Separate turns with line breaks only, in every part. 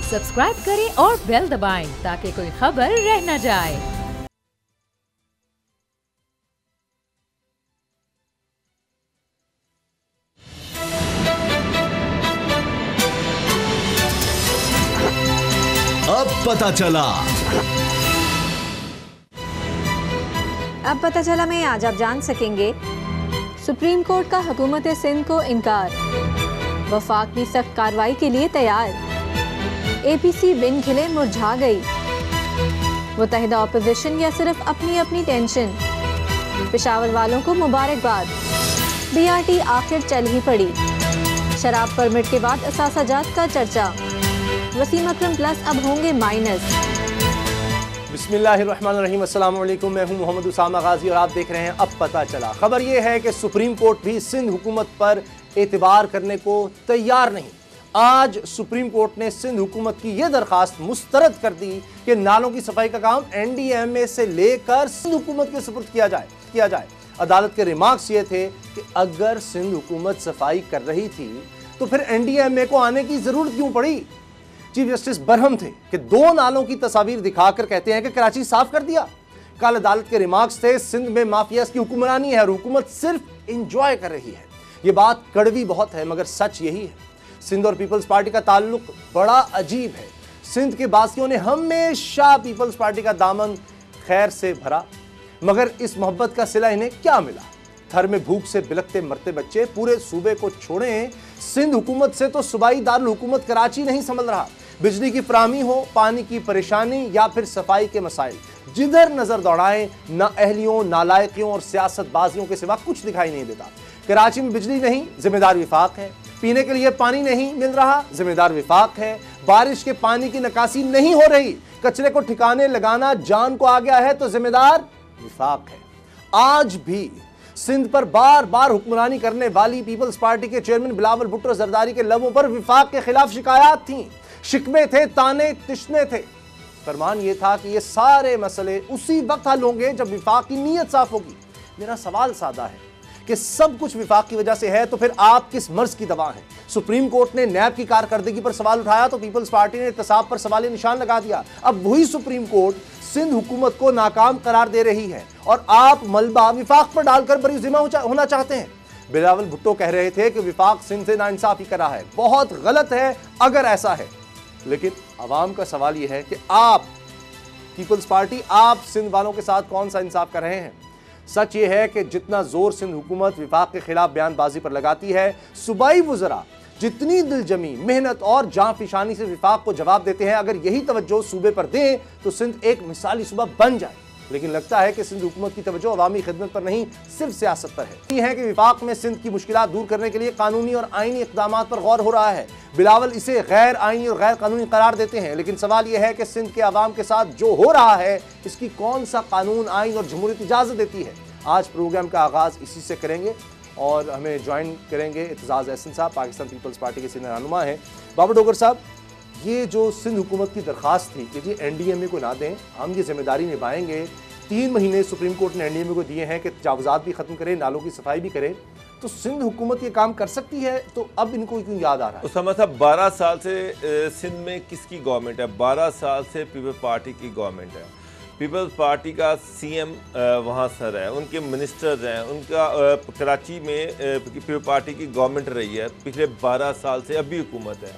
Subscribe करें और bell दबाएं ताकि कोई खबर रह न जाए।
अब पता चला में आज आप जान सकेंगे। सुप्रीम कोर्ट का हुकूमत सिंध को इनकार, वफाक भी सख्त कार्रवाई के लिए तैयार। एपीसी बिन खिले मुरझा गई, मुत्तहिदा ऑपोजिशन या सिर्फ अपनी अपनी टेंशन। पेशावर वालों को मुबारकबाद, बीआरटी आखिर चल ही पड़ी। शराब परमिट के बाद असासाजात का चर्चा, वसीम अकरम प्लस अब होंगे माइनस।
बिस्मिल्लाहिर्रहमानिर्रहीम, अस्सलाम वालेकुम। मैं हूं मोहम्मद उसामा गाजी और आप देख रहे हैं अब पता चला। खबर यह है कि सुप्रीम कोर्ट भी सिंध हुकूमत पर एतबार करने को तैयार नहीं। आज सुप्रीम कोर्ट ने सिंध हुकूमत की यह दरखास्त मुस्तरद कर दी कि नालों की सफाई का काम एनडीएमए से लेकर सिंध हुकूमत के सुपुर्द किया जाए। अदालत के रिमार्क्स ये थे कि अगर सिंध हुकूमत सफाई कर रही थी तो फिर एनडीएमए को आने की जरूरत क्यों पड़ी। चीफ जस्टिस बरहम थे कि 2 नालों की तस्वीर दिखाकर कहते हैं कि कराची साफ कर दिया। कल अदालत के रिमार्क्स थे सिंध में माफियाज की हुक्मरानी है और हुकूमत सिर्फ इंजॉय कर रही है। यह बात कड़वी बहुत है मगर सच यही है। सिंध और पीपल्स पार्टी का ताल्लुक बड़ा अजीब है। सिंध के बासियों ने हमेशा पीपल्स पार्टी का दामन खैर से भरा, मगर इस मोहब्बत का सिला इन्हें क्या मिला। थर में भूख से बिलखते मरते बच्चे पूरे सूबे को छोड़ें, सिंध हुकूमत से तो सूबाई दारुल हुकूमत कराची नहीं संभल रहा। बिजली की फराहमी हो, पानी की परेशानी या फिर सफाई के मसाइल, जिधर नजर दौड़ाएं नाअहलियों, नालायकियों और सियासतबाजियों के सिवा कुछ दिखाई नहीं देता। कराची में बिजली नहीं, जिम्मेदार विफाक है। पीने के लिए पानी नहीं मिल रहा, जिम्मेदार विफाक है। बारिश के पानी की निकासी नहीं हो रही, कचरे को ठिकाने लगाना जान को आ गया है तो जिम्मेदार विफाक है। आज भी सिंध पर बार बार हुक्मरानी करने वाली पीपल्स पार्टी के चेयरमैन बिलावल भुट्टो जरदारी के लबों पर विफाक के खिलाफ शिकायत थी, शिकवे थे, ताने तिश्ने थे। फरमान यह था कि ये सारे मसले उसी वक्त हल होंगे जब विफाक की नीयत साफ होगी। मेरा सवाल सादा है कि सब कुछ विफाक की वजह से है तो फिर आप किस मर्ज की दवा हैं। सुप्रीम कोर्ट ने नैब की कारकर्दगी पर सवाल उठाया तो पीपल्स पार्टी ने एहतसाब पर सवाल निशान लगा दिया। अब वही सुप्रीम कोर्ट सिंध हुकूमत को नाकाम करार दे रही है और आप मलबा विफाक पर डालकर बरी जिम्मा होना चाहते हैं। बिलावल भुट्टो कह रहे थे कि विफाक सिंध से नाइंसाफी कर रहा है। बहुत गलत है अगर ऐसा है, लेकिन अवाम का सवाल यह है कि आप पीपल्स पार्टी, आप सिंध वालों के साथ कौन सा इंसाफ कर रहे हैं। सच ये है कि जितना जोर सिंध हुकूमत विफाक के खिलाफ बयानबाजी पर लगाती है, सूबाई वुज़रा जितनी दिलजमी, मेहनत और जांफिशानी से विफाक को जवाब देते हैं, अगर यही तवज्जो सूबे पर दें तो सिंध एक मिसाली सूबा बन जाए। लेकिन लगता है कि सिंध हुकूमत की तवज्जो अवामी खिदमत पर नहीं, सिर्फ सियासत पर है। ये है कि विफाक में सिंध की मुश्किलात दूर करने के लिए कानूनी और आईनी इक़दाम पर गौर हो रहा है। बिलावल इसे गैर आईनी और गैर कानूनी करार देते हैं, लेकिन सवाल यह है कि सिंध के अवाम के साथ जो हो रहा है इसकी कौन सा कानून, आइन और जमहूरियत इजाज़त देती है। आज प्रोग्राम का आगाज़ इसी से करेंगे और हमें ज्वाइन करेंगे इत्तेज़ाज़ एहसन साहब, पाकिस्तान पीपल्स पार्टी के सीनियर रहनुमा हैं। बाबर डोगर साहब, ये जो सिंध हुकूमत की दरख्वास्त थी कि जी एनडीएमए को ना दें, हम ये जिम्मेदारी निभाएंगे। 3 महीने सुप्रीम कोर्ट ने एनडीएमए को दिए हैं कि तजावुज़ात भी ख़त्म करें, नालों की सफाई भी करें, तो सिंध हुकूमत ये काम कर सकती है, तो अब इनको क्यों याद आ रहा है।
उसामा साहब, 12 साल से सिंध में किसकी गवर्नमेंट है? 12 साल से पीपल्स पार्टी की गवर्नमेंट है। पीपल्स पार्टी का सीएम वहाँ सर है, उनके मिनिस्टर्स हैं, उनका कराची में पीपल्स पार्टी की गवर्नमेंट रही है पिछले 12 साल से, अभी हुकूमत है।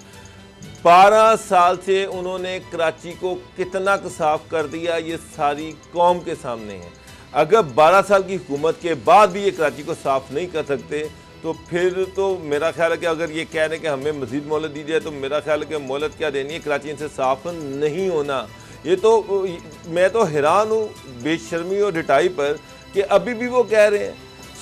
12 साल से उन्होंने कराची को कितना साफ कर दिया ये सारी कौम के सामने है। अगर 12 साल की हुकूमत के बाद भी ये कराची को साफ नहीं कर सकते तो फिर तो मेरा ख्याल है कि अगर ये कह रहे हैं कि हमें मज़ीद मोहलत दी जाए तो मेरा ख्याल है कि मोहलत क्या देनी है, कराची इनसे साफ नहीं होना। ये तो मैं तो हैरान हूँ बेशर्मी और रिटाई पर कि अभी भी वो कह रहे हैं।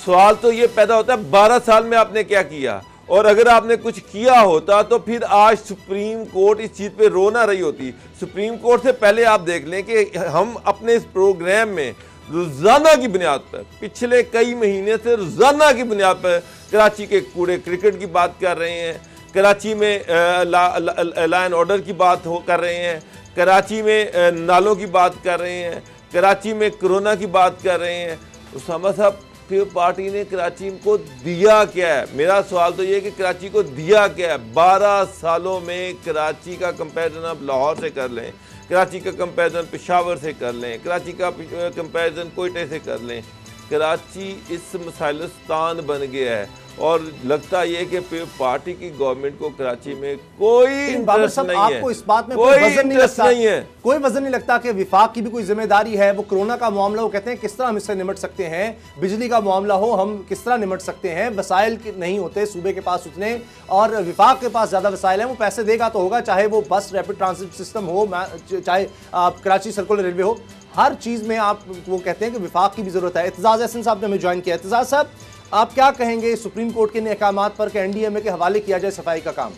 सवाल तो ये पैदा होता है 12 साल में आपने क्या किया, और अगर आपने कुछ किया होता तो फिर आज सुप्रीम कोर्ट इस चीज़ पे रो ना रही होती। सुप्रीम कोर्ट से पहले आप देख लें कि हम अपने इस प्रोग्राम में रोज़ाना की बुनियाद पर पिछले कई महीने से रोज़ाना की बुनियाद पर कराची के कूड़े क्रिकेट की बात कर रहे हैं, कराची में लॉ एंड ऑर्डर की बात कर रहे हैं, कराची में नालों की बात कर रहे हैं, कराची में कोरोना की बात कर रहे हैं। उसामा साहब, पीपल्स पार्टी ने कराची को दिया क्या है? मेरा सवाल तो ये है कि कराची को दिया क्या है? 12 सालों में कराची का कंपैरिजन आप लाहौर से कर लें, कराची का कंपैरिजन पेशावर से कर लें, कराची का कंपैरिजन कोयटे से कर लें, कराची इस मसाइलिस्तान बन गया है। और लगता ये कि पार्टी की गवर्नमेंट को कराची में कोई इंटरेस्ट नहीं है।
आपको इस बात में
कोई वजन नहीं लगता,
कोई वजन नहीं लगता कि विफाक की भी कोई जिम्मेदारी है? वो कोरोना का मामला, वो कहते हैं किस तरह हम इससे निपट सकते हैं, बिजली का मामला हो हम किस तरह निपट सकते हैं, वसाइल नहीं होते सूबे के पास उतने, और विफाक के पास ज्यादा वसाइल हैं, वो पैसे देगा तो होगा, चाहे वो बस रैपिड ट्रांसिट सिस्टम हो, चाहे कराची सर्कुलर रेलवे हो, हर चीज में आप वो कहते हैं कि विफाक की भी जरूरत है। इत्तेजाज अहसन साहब ने हमें ज्वाइन किया। इत्तेजाज साहब, आप क्या कहेंगे सुप्रीम कोर्ट के अहकामात पर कि एनडीएमए के हवाले किया जाए सफाई का काम?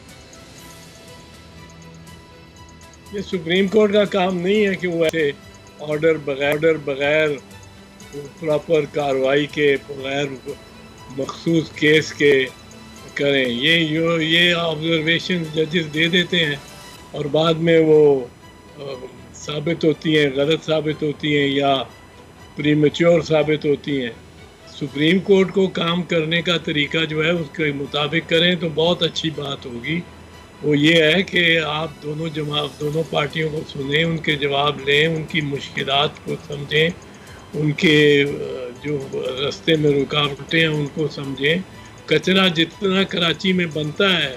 ये सुप्रीम कोर्ट का काम नहीं है कि वो ऐसे ऑर्डर बगैर प्रॉपर कार्रवाई के, बगैर मखसूस केस के करें। ये ऑब्जर्वेशन जजेस दे देते हैं और बाद में वो साबित होती हैं, गलत साबित होती हैं या प्रीमेच्योर साबित होती हैं। सुप्रीम कोर्ट को काम करने का तरीका जो है उसके मुताबिक करें तो बहुत अच्छी बात होगी। वो ये है कि आप दोनों पार्टियों को सुनें, उनके जवाब लें, उनकी मुश्किलात को समझें, उनके जो रास्ते में रुकावटें हैं उनको समझें। कचरा जितना कराची में बनता है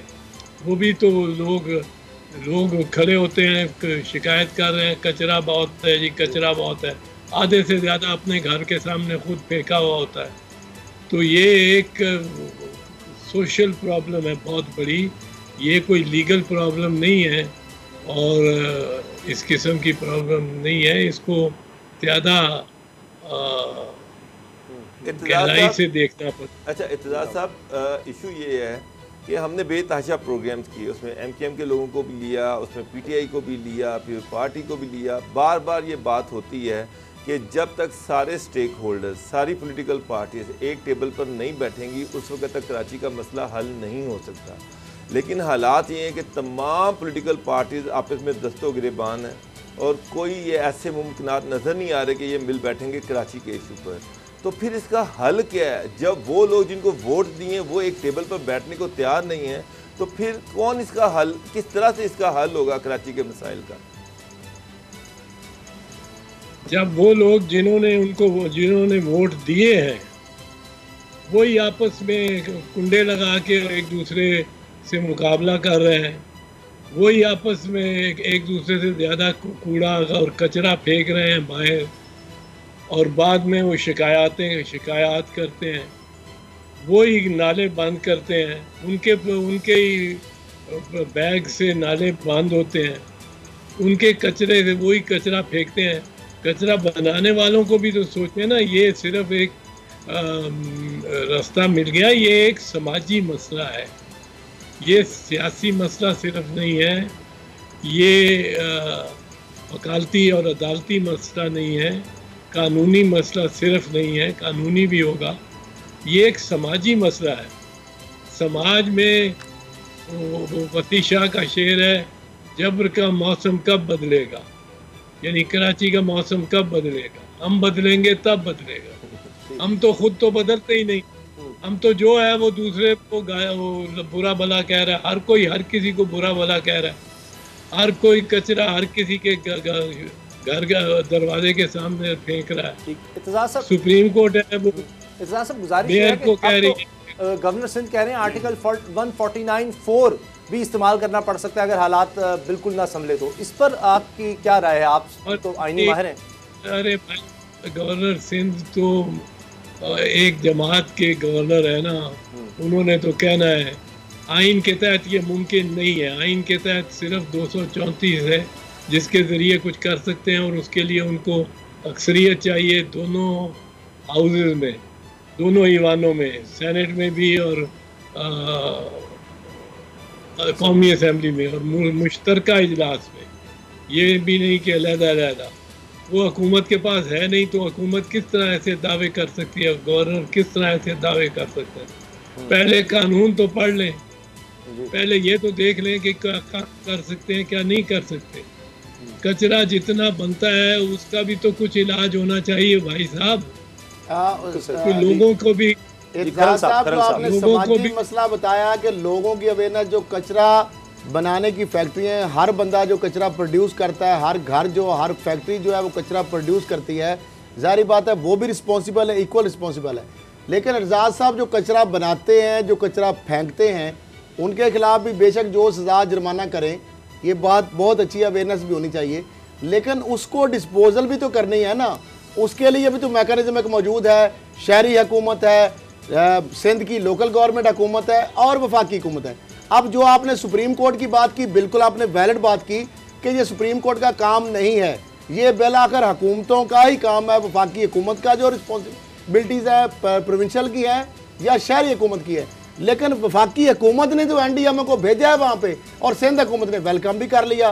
वो भी तो लोग खड़े होते हैं, शिकायत कर रहे हैं कचरा बहुत है जी, कचरा बहुत है, आधे से ज़्यादा अपने घर के सामने खुद फेंका हुआ होता है। तो ये एक सोशल प्रॉब्लम है बहुत बड़ी, ये कोई लीगल प्रॉब्लम नहीं है और इस किस्म की प्रॉब्लम नहीं है। इसको ज़्यादा गहराई से देखना पड़ता।
अच्छा इत्तेजाज साहब, इशू ये है कि हमने बेतहाशा प्रोग्राम्स किए, उसमें एमकेएम के लोगों को भी लिया, उसमें पीटीआई को भी लिया, फिर पार्टी को भी लिया। बार बार ये बात होती है कि जब तक सारे स्टेक होल्डर्स, सारी पॉलिटिकल पार्टीज एक टेबल पर नहीं बैठेंगी उस वक्त तक कराची का मसला हल नहीं हो सकता। लेकिन हालात ये हैं कि तमाम पॉलिटिकल पार्टीज आपस में दस्तो गिरेबान हैं और कोई ये ऐसे मुमकिनात नज़र नहीं आ रहे कि ये मिल बैठेंगे कराची के इशू पर। तो फिर इसका हल क्या है? जब वो लोग जिनको वोट दिए वो एक टेबल पर बैठने को तैयार नहीं है तो फिर कौन इसका हल, किस तरह से इसका हल होगा कराची के मसाइल का?
जब वो लोग जिन्होंने वोट दिए हैं वही आपस में कुंडे लगा के एक दूसरे से मुकाबला कर रहे हैं, वही आपस में एक दूसरे से ज़्यादा कूड़ा और कचरा फेंक रहे हैं बाहर और बाद में वो शिकायत करते हैं, वही नाले बंद करते हैं, उनके ही बैग से नाले बंद होते हैं, उनके कचरे से वही कचरा फेंकते हैं। कचरा बनाने वालों को भी तो सोचें ना, ये सिर्फ एक रास्ता मिल गया, ये एक समाजी मसला है, ये सियासी मसला सिर्फ नहीं है, ये वकालती और अदालती मसला नहीं है, कानूनी मसला सिर्फ नहीं है, कानूनी भी होगा, ये एक समाजी मसला है। समाज में वो वती शाह का शेर है, जबर का मौसम कब बदलेगा, यानी कराची का मौसम कब बदलेगा, हम बदलेंगे तब बदलेगा। हम तो खुद तो बदलते ही नहीं, हम तो जो है वो दूसरे को वो बुरा भला कह रहा है, हर कोई हर किसी को बुरा भला कह रहा है, हर कोई कचरा हर किसी के घर का दरवाजे के सामने फेंक रहा है। सुप्रीम कोर्ट है वो
गुजारिश है कि गवर्नर सिंध कह रहे हैं आर्टिकल 149(4) भी इस्तेमाल करना पड़ सकता है अगर हालात बिल्कुल ना संभले तो। इस पर आपकी क्या राय है? आप तो आईनी माहिर हैं।
अरे गवर्नर सिंध तो एक जमात के गवर्नर है ना, उन्होंने तो कहना है आइन के तहत ये मुमकिन नहीं है, आइन के तहत सिर्फ 234 है जिसके ज़रिए कुछ कर सकते हैं और उसके लिए उनको अक्सरियत चाहिए दोनों हाउसेस में, दोनों ईवानों में, सेनेट में भी और कौमी असम्बली में और मुश्तरका इजलास में। ये भी नहीं कि अलग-अलग, वो हुकूमत के पास है नहीं तो हुकूमत किस तरह ऐसे दावे कर सकती है, गवर्नर किस तरह ऐसे दावे कर सकते हैं? पहले कानून तो पढ़ लें, पहले ये तो देख लें कि क्या कर सकते हैं क्या नहीं कर सकते। कचरा जितना बनता है उसका भी तो कुछ इलाज होना चाहिए भाई साहब। लोगों को भी
इरशाद साहब जो आपने
लोगों को
समाजी
भी
मसला बताया कि लोगों की अवेयरनेस, जो कचरा बनाने की फैक्ट्रियाँ हैं, हर बंदा जो कचरा प्रोड्यूस करता है, हर घर जो हर फैक्ट्री जो है वो कचरा प्रोड्यूस करती है, ज़ाहिर बात है वो भी रिस्पॉन्सिबल है, इक्वल रिस्पॉन्सिबल है। लेकिन इरशाद साहब जो कचरा बनाते हैं, जो कचरा फेंकते हैं, उनके खिलाफ भी बेशक जो सज़ा जुर्माना करें, ये बात बहुत अच्छी अवेयरनेस भी होनी चाहिए, लेकिन उसको डिस्पोजल भी तो करनी है ना। उसके लिए भी तो मैकेनिज्म एक मौजूद है। शहरी हुकूमत है, सिंध की लोकल गवर्नमेंट हुकूमत है और वफाकी हुकूमत है। अब जो आपने सुप्रीम कोर्ट की बात की, बिल्कुल आपने वैलिड बात की कि ये सुप्रीम कोर्ट का काम नहीं है, ये बिल आकर हुकूमतों का ही काम है। वफाकी हुकूमत का जो रिस्पॉन्सिबिलिटीज़ है प्रोविंशियल की है या शहरी हुकूमत की है, लेकिन वफाकी हुकूमत ने तो NDMA को भेजा है वहाँ पे और सिंध हुकूमत ने वेलकम भी कर लिया।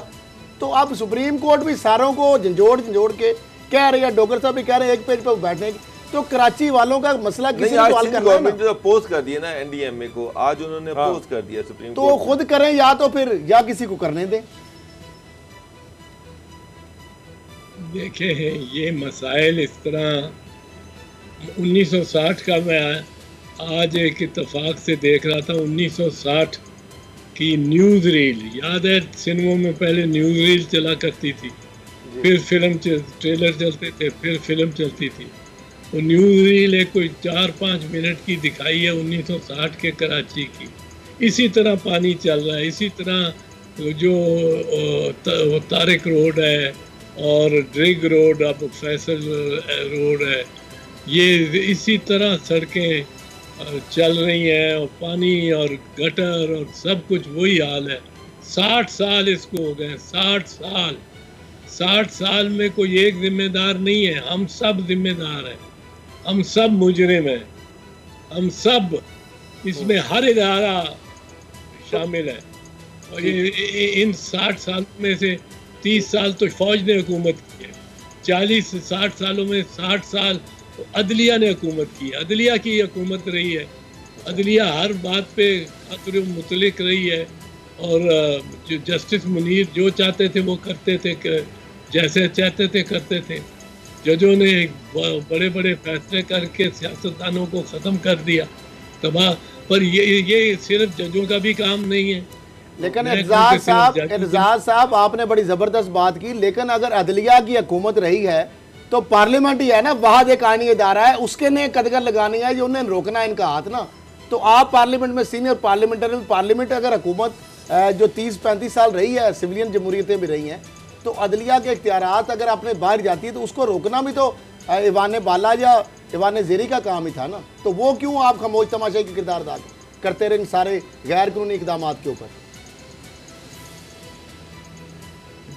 तो अब सुप्रीम कोर्ट भी सारों को झंझोड़ के कह रही है, डोगर साहब भी कह रहे हैं एक पेज पर बैठने की, तो कराची वालों का मसला किसी को हल करना है ना।
तो अपोज कर दिया ना NDMA को, आज उन्होंने अपोज कर दिया सुप्रीम
तो
कोर्ट।
खुद करें या तो फिर या किसी को करने दें।
देखे हैं ये मसाइल इस तरह 1960 का मैं आज एक इत्तेफाक से देख रहा था। 1960 की न्यूज़ रील याद है, सिनेमा में पहले न्यूज़ रील चला करती थी, फिर फिल्म ट्रेलर चलते थे, फिर फिल्म चलती थी। वो न्यूज़ रील एक कोई 4-5 मिनट की दिखाई है 1960 के कराची की। इसी तरह पानी चल रहा है, इसी तरह जो तारिक रोड है और ड्रिग रोड, अब फैसल रोड है, ये इसी तरह सड़कें चल रही हैं और पानी और गटर और सब कुछ वही हाल है। 60 साल इसको हो गए, 60 साल में कोई एक जिम्मेदार नहीं है, हम सब जिम्मेदार हैं, हम सब मुजरिम हैं, हम सब इसमें हर इदारा शामिल है। और ये इन 60 साल में से 30 साल तो फौज ने हुकूमत की है, 40 से 60 सालों में 60 साल अदलिया ने हुकूमत की है, अदलिया की हुकूमत रही है। अदलिया हर बात पे खतरे मुतलिक रही है और जो जस्टिस मुनीर जो चाहते थे वो करते थे, जैसे चाहते थे करते थे। जजों ने बड़े बड़े फैसले करके सियासतदानों को ख़त्म कर दिया, तबाह। पर ये सिर्फ जजों का भी काम नहीं है।
लेकिन एजाज साहब आपने बड़ी ज़बरदस्त बात की, लेकिन अगर अदलिया की हुकूमत रही है तो पार्लियामेंट ही है ना, वहाँ एक आईनी इदारा है, उसके ने कदगर लगानी है, जो उन्हें रोकना है इनका हाथ ना। तो आप पार्लियामेंट में सीनियर पार्लियामेंटर, पार्लियामेंट अगर हुकूमत जो 30-35 साल रही है, सिविलियन जमहूरियतें भी रही हैं, तो अदलिया के इख्तियारात अगर आपने बाहर जाती है तो उसको रोकना भी तो ईवान बाला या ईवान ज़ेरी का काम ही था ना। तो वो क्यों आप खामोश तमाशे के किरदार अदा करते रहे सारे गैर कानूनी इकदाम के ऊपर?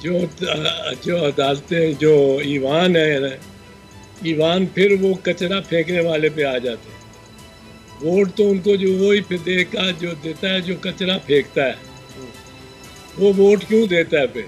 जो अदालतें, जो ईवान है, ईवान फिर वो कचरा फेंकने वाले पे आ जाते हैं। वोट तो उनको जो वही फिर देगा जो देता है, जो कचरा फेंकता है, वो वोट क्यों देता है? फिर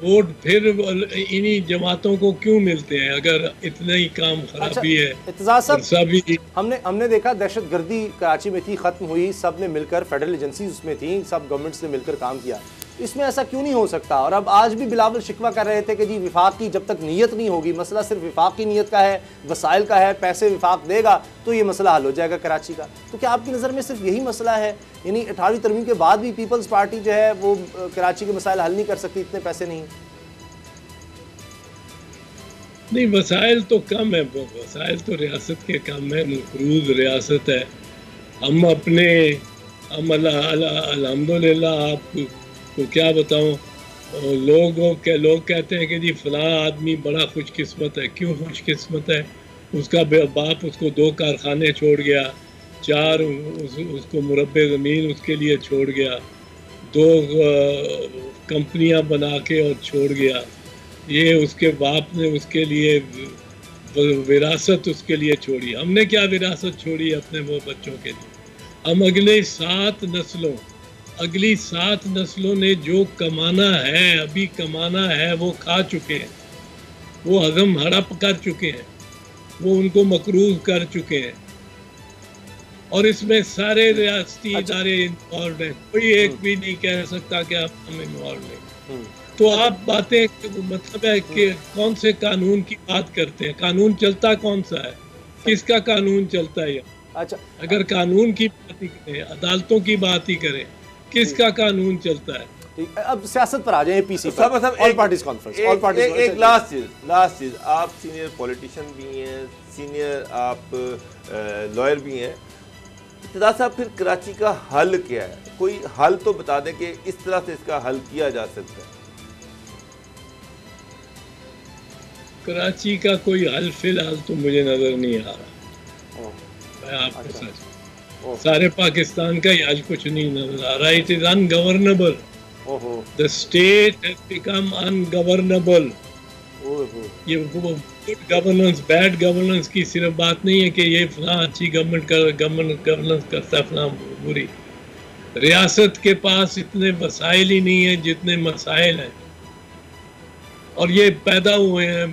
वोट फिर इन्हीं जमातों को क्यों मिलते हैं अगर इतना ही काम खराबी है?
इत्तेज़ाज़ साहब,
सभी
हमने देखा दहशतगर्दी कराची में थी, ख़त्म हुई, सब ने मिलकर, फेडरल एजेंसीज उसमें थी, सब गवर्नमेंट्स ने मिलकर काम किया। इसमें ऐसा क्यों नहीं हो सकता? और अब आज भी बिलावल शिकवा कर रहे थे कि जी विफाक की जब तक नीयत नहीं होगी, मसला सिर्फ विफाक की नीयत का है, वसाइल का है, पैसे विफाक देगा तो ये मसला हल हो जाएगा कराची का। तो क्या आपकी नज़र में सिर्फ यही मसला है? यानी 18वीं तरमीम के बाद भी पीपल्स पार्टी जो है वो कराची के मसाइल हल नहीं कर सकती, इतने पैसे नहीं?
नहीं, वसाइल तो कम है, वसाइल तो रियासत के कम है, मफरूज रियासत है। हम अल्हम्दुलिल्लाह, आपको क्या बताऊं, लोग कहते हैं कि जी फलां आदमी बड़ा खुशकिस्मत है। क्यों खुशकिस्मत है? उसका बाप उसको 2 कारखाने छोड़ गया, 4 उसको मुरब्बे ज़मीन उसके लिए छोड़ गया, 2 कंपनियां बना के और छोड़ गया। ये उसके बाप ने उसके लिए विरासत उसके लिए छोड़ी। हमने क्या विरासत छोड़ी अपने वो बच्चों के लिए? हम अगली 7 नस्लों ने जो कमाना है, अभी कमाना है, वो खा चुके हैं, वो हजम हड़प कर चुके हैं, वो उनको मकरूज कर चुके हैं। और इसमें सारे रियासती इदारे इन्वॉल्व हैं, कोई एक भी नहीं कह सकता कि आप हम इन्वॉल्व नहीं। तो आप बातें मतलब है कि कौन से कानून की बात करते हैं? कानून चलता कौन सा है? किसका कानून चलता है?
अच्छा,
अगर कानून की बात ही करें, अदालतों की बात ही करें, किसका कानून चलता है?
अब सियासत पर आ जाए, एपीसी
सब
all parties conference, all parties.
एक लास्ट चीज, आप सीनियर पॉलिटिशियन भी हैं, सीनियर आप लॉयर भी हैं, इत्तेदार साहब, फिर कराची का हल क्या है? कोई हल तो बता दें कि इस तरह से इसका हल किया जा सकता है।
कराची का कोई हल फिलहाल तो मुझे नजर नहीं आ रहा। मैं आपको सच, सारे पाकिस्तान का ही हल कुछ नहीं नजर आ रहा। It is ungovernable. The state has become ungovernable. ये गुड गवर्नेंस, बैड गवर्नेंस की सिर्फ बात नहीं है कि ये फलां अच्छी गवर्नेंस करता है, फलां बुरी। रियासत के पास इतने वसाइल ही नहीं है जितने मसाइल हैं, और ये पैदा हुए हैं,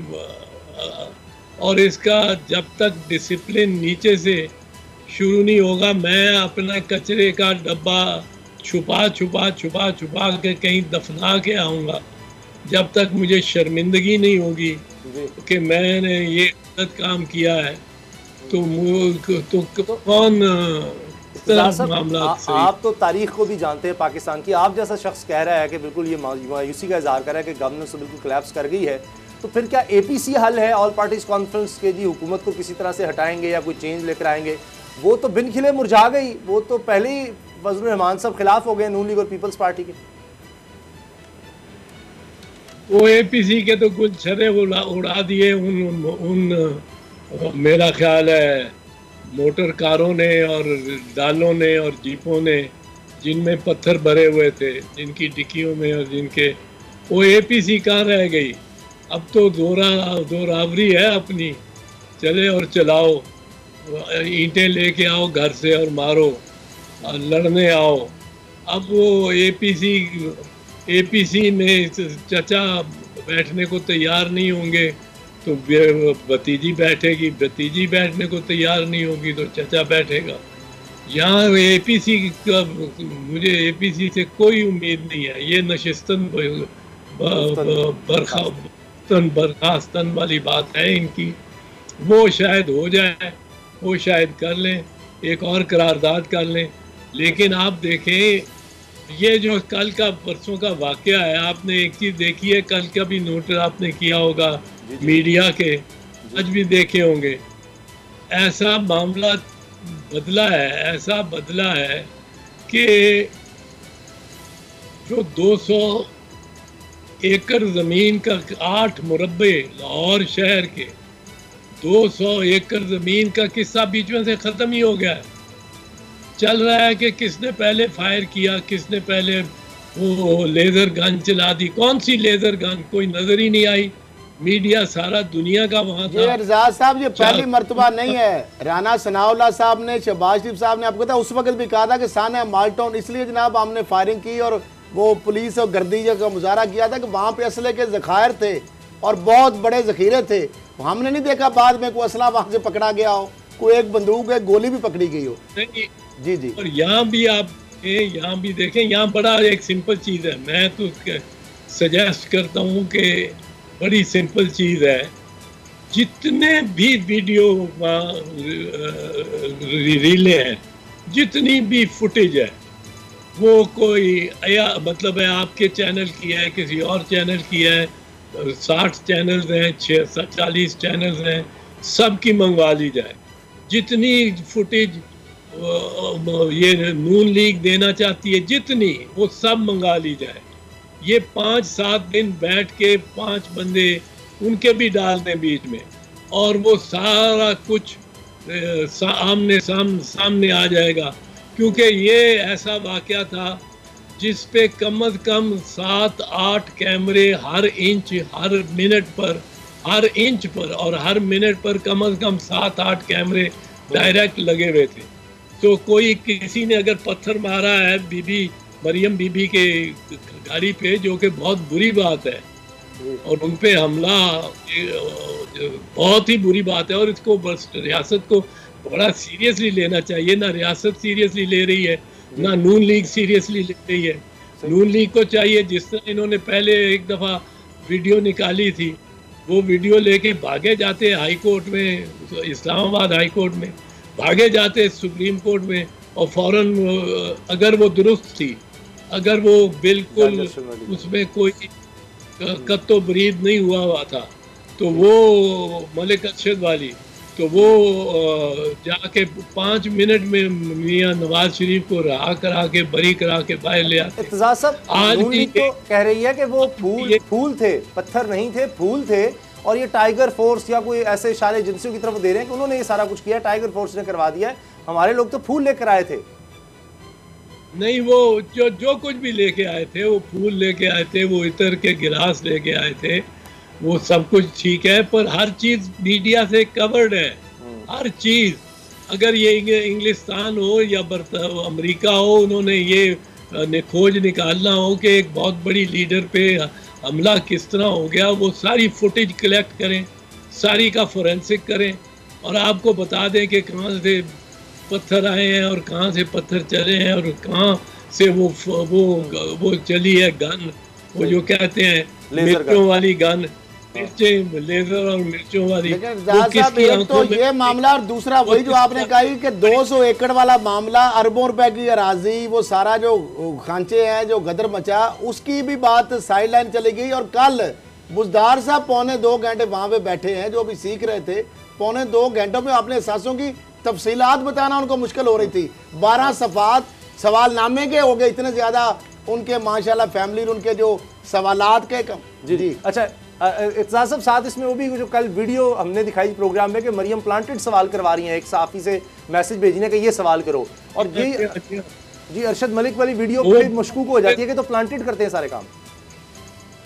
और इसका जब तक डिसिप्लिन नीचे से शुरू नहीं होगा, मैं अपना कचरे का डब्बा छुपा के कहीं दफना के आऊँगा, जब तक मुझे शर्मिंदगी नहीं होगी कि मैंने ये गलत काम किया है, तो कौन
आप तो तारीख को भी जानते हैं पाकिस्तान की। आप जैसा शख्स कह रहा है कि बिल्कुल ये मायूसी का इजहार कर रहा है कि गवर्नेंस तो बिल्कुल कोलैप्स कर गई है, तो फिर क्या एपीसी हल है? ऑल पार्टीज कॉन्फ्रेंस के जी हुकूमत को किसी तरह से हटाएंगे या कोई चेंज लेकर आएंगे? वो तो बिन खिले मुरझा गई, वो तो पहले ही फजलुर रहमान सब खिलाफ हो गए, नून लीग और पीपल्स पार्टी के।
वो एपीसी के तो गुलछरे उड़ा दिए उन मेरा ख्याल है मोटर कारों ने और डालों ने और जीपों ने, जिनमें पत्थर भरे हुए थे, जिनकी डिक्कियों में, और जिनके, वो एपीसी कहाँ रह गई? अब तो दो रावरी है अपनी, चले और चलाओ, ईंटें लेके आओ घर से और मारो और लड़ने आओ। अब वो एपीसी में चचा बैठने को तैयार नहीं होंगे तो भतीजी बैठेगी, भतीजी बैठने को तैयार नहीं होगी तो चचा बैठेगा। यहाँ एपीसी का, मुझे एपीसी से कोई उम्मीद नहीं है। ये नशिस्तन बर्खास्तन वाली बात है इनकी। वो शायद हो जाए, वो शायद कर लें, एक और करारदाद कर लें, लेकिन आप देखें ये जो कल का परसों का वाकया है, आपने एक चीज़ देखी है, कल का भी नोट आपने किया होगा मीडिया के, आज भी देखे होंगे, ऐसा मामला ऐसा बदला है कि जो 200 एकड़ ज़मीन का 8 मुरब्बे लाहौर शहर के 200 एकड़ ज़मीन का किस्सा बीच में से ख़त्म ही हो गया है। चल रहा है कि किसने पहले फायर किया, किसने पहले वो लेज़र गन चला दी। कौन सी लेज़र गन? कोई नज़र ही नहीं आई। मीडिया सारा दुनिया का वहाँ था।
रजाक साहब, ये पहली मर्तबा नहीं है। राना सनाउल्लाह साहब ने, शहबाज शरीफ साहब ने, आपको पता उस वक्त भी कहा था कि साना माल्टोन, इसलिए जनाब हमने फायरिंग की और वो पुलिस और गर्दीजा का मुजाहरा किया था कि वहाँ पे असले के ज़खायर थे और बहुत बड़े ज़खीरे थे। हमने नहीं देखा बाद में कोई असला वहाँ से पकड़ा गया हो, कोई एक बंदूक, एक गोली भी पकड़ी गई हो। जी जी।
और यहाँ भी आप यहाँ भी देखें, यहाँ बड़ा एक सिंपल चीज़ है। मैं तो सजेस्ट करता हूँ कि बड़ी सिंपल चीज़ है, जितने भी वीडियो रीलें हैं, जितनी भी फुटेज है, वो कोई मतलब है आपके चैनल की है, किसी और चैनल की है, 60 चैनल्स हैं, 40 चैनल्स हैं, सब की मंगवा ली जाए। जितनी फुटेज ये नून लीग देना चाहती है, जितनी, वो सब मंगा ली जाए। ये 5-7 दिन बैठ के 5 बंदे उनके भी डाल दें बीच में, और वो सारा कुछ सामने आ जाएगा। क्योंकि ये ऐसा वाकया था जिस पे कम से कम 7-8 कैमरे हर इंच, हर मिनट पर, हर इंच पर और हर मिनट पर कम से कम 7-8 कैमरे डायरेक्ट लगे हुए थे। तो कोई किसी ने अगर पत्थर मारा है मरियम बीबी के गाड़ी पे, जो कि बहुत बुरी बात है, और उन पे हमला बहुत ही बुरी बात है, और इसको बस रियासत को बड़ा सीरियसली लेना चाहिए। ना रियासत सीरियसली ले रही है, ना नून लीग सीरियसली ले रही है। नून लीग को चाहिए, जिस तरह इन्होंने पहले एक दफ़ा वीडियो निकाली थी, वो वीडियो लेके भागे जाते हाई कोर्ट में, इस्लामाबाद हाई कोर्ट में भागे जाते सुप्रीम कोर्ट में, और फौरन अगर वो दुरुस्त थी, अगर वो बिल्कुल उसमें कोई कत्तो बरीद नहीं हुआ था, तो वो मलिक अरशद वाली, तो वो जाके 5 मिनट में मियां नवाज शरीफ को रहा करा के, बरी करा के बाहर ले आते।
इत्तेजाज साहब,
आज भी
तो कह रही है कि वो फूल थे, पत्थर नहीं थे, फूल थे, और ये टाइगर फोर्स या कोई ऐसे इशारे एजेंसियों की तरफ दे रहे हैं कि उन्होंने ये सारा कुछ किया, टाइगर फोर्स ने करवा दिया है, हमारे लोग तो फूल लेकर आए थे।
नहीं, वो जो कुछ भी लेके आए थे, वो फूल लेके आए थे, वो इतर के गिलास लेके आए थे, वो सब कुछ ठीक है, पर हर चीज मीडिया से कवर्ड है, हर चीज। अगर ये इंग्लिस्तान हो या अमेरिका हो, उन्होंने ये खोज निकालना हो कि एक बहुत बड़ी लीडर पे हमला किस तरह हो गया, वो सारी फुटेज कलेक्ट करें, सारी का फोरेंसिक करें, और आपको बता दें कि कहाँ से पत्थर आए हैं और कहाँ से पत्थर चले हैं और कहाँ से वो चली है गन, वो जो कहते हैं मिर्चों वाली गन, मिर्चें, लेजर और मिर्चों वाली।
तो ये मामला, और दूसरा वही जो आपने कहा कि 200 एकड़ वाला मामला, अरबों रुपए की अराजी, वो सारा जो खांचे हैं, जो गदर मचा, उसकी भी बात साइड लाइन चली गई। और कल बुजदार साहब 1.25 घंटे वहां पे बैठे हैं, जो अभी सीख रहे थे, 1.25 घंटों में अपने एहसासों की तफसीलात बताना उनको मुश्किल हो रही थी। 12 सफ़ात सवालनामे के हो गए, इतने ज्यादा उनके माशाल्लाह फैमिली, उनके जो सवालात के
जी जी। अच्छा इत्तेजाज साहब, साथ इसमें वो भी जो कल वीडियो हमने दिखाई प्रोग्राम में कि मरियम प्लांटेड सवाल करवा रही हैं, एक साफी से मैसेज भेजने के ये सवाल करो, और ये जी अरशद मलिक वाली वीडियो पे मशकूक हो जाती है कि तो प्लांटेड करते हैं सारे काम।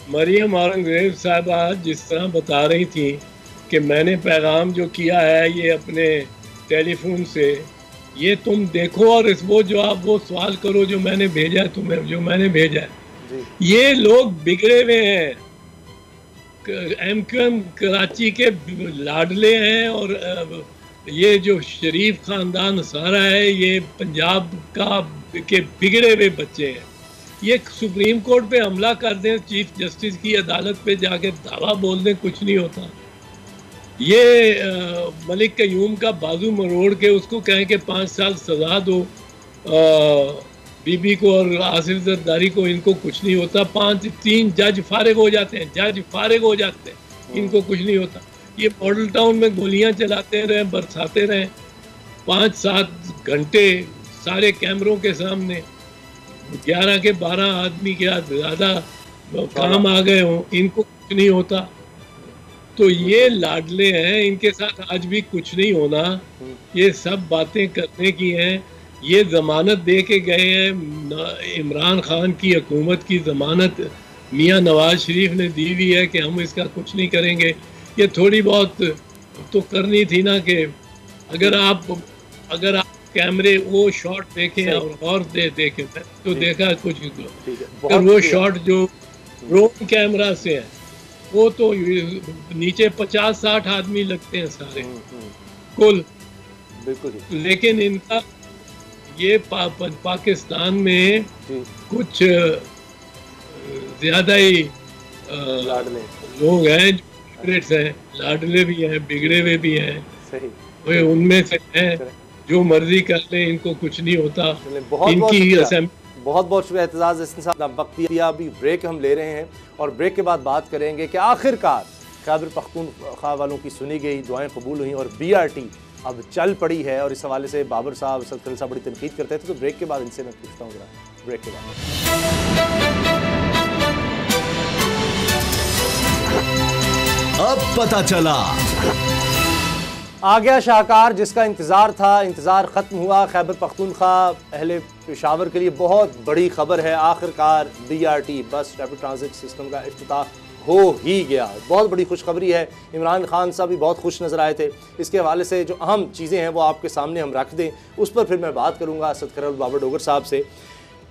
मरियम औरंगजेब साहबा जिस तरह बता रही थी कि मैंने पैगाम जो किया है ये अपने टेलीफोन से, ये तुम देखो और वो जो आप वो सवाल करो जो मैंने भेजा है तुम्हें, जो मैंने भेजा है। ये लोग बिगड़े हुए हैं, MQM कराची के लाडले हैं, और ये जो शरीफ खानदान सारा है, ये पंजाब का के बिगड़े हुए बच्चे हैं। ये सुप्रीम कोर्ट पे हमला कर दें, चीफ जस्टिस की अदालत पे जाके दावा बोल दें, कुछ नहीं होता। ये मलिक कयूम का बाजू मरोड़ के उसको कहें कि 5 साल सजा दो, बीबी को और आसिफ जरदारी को, इनको कुछ नहीं होता। 3 जज फारिग हो जाते हैं, जज फारिग हो जाते हैं, इनको कुछ नहीं होता। ये मॉडल टाउन में गोलियां चलाते रहे, बरसाते रहे 5-7 घंटे सारे कैमरों के सामने, 11 के 12 आदमी के ज़्यादा काम आ गए हों, इनको कुछ नहीं होता। तो ये लाडले हैं, इनके साथ आज भी कुछ नहीं होना। ये सब बातें करने की हैं। ये जमानत दे के गए हैं, इमरान खान की हुकूमत की जमानत मियां नवाज शरीफ ने दी हुई है कि हम इसका कुछ नहीं करेंगे। ये थोड़ी बहुत तो करनी थी ना, कि अगर आप कैमरे वो शॉट देखें और देखें तो देखा कुछ, अगर वो शॉट जो ड्रोन कैमरा से है, वो तो नीचे 50-60 आदमी लगते हैं सारे कुल, बिल्कुल। लेकिन इनका ये पाकिस्तान में कुछ ज्यादा ही लोग हैं, लाडले भी हैं, बिगड़े हुए भी हैं, सही। उनमें से हैं जो मर्जी कर ले, इनको कुछ नहीं होता। इनकी
बहुत बहुत शुक्रिया एतजाज हसन साहब, वक्त दिया। अभी ब्रेक हम ले रहे हैं और ब्रेक के बाद बात करेंगे कि आखिरकार खैबर पख्तूनख्वा वालों की सुनी गई दुआएं कबूल हुई और BRT अब चल पड़ी है, और इस हवाले से बाबर साहब, असद खलील साहब बड़ी तनकीद करते थे। तो ब्रेक के बाद इनसे मैं पूछता हूँ, जरा ब्रेक के बाद।
अब पता चला,
आ गया शाहकार जिसका इंतज़ार था, इंतज़ार ख़त्म हुआ। खैबर पख्तूनख्वा अहले पेशावर के लिए बहुत बड़ी खबर है, आखिरकार BRT बस रैपिड ट्रांजिट सिस्टम का इफ्तिताह हो ही गया। बहुत बड़ी खुशखबरी है। इमरान खान साहब भी बहुत खुश नज़र आए थे। इसके हवाले से जो अहम चीज़ें हैं वो आपके सामने हम रख दें, उस पर फिर मैं बात करूँगा असद खलील बाबर डोगर साहब से।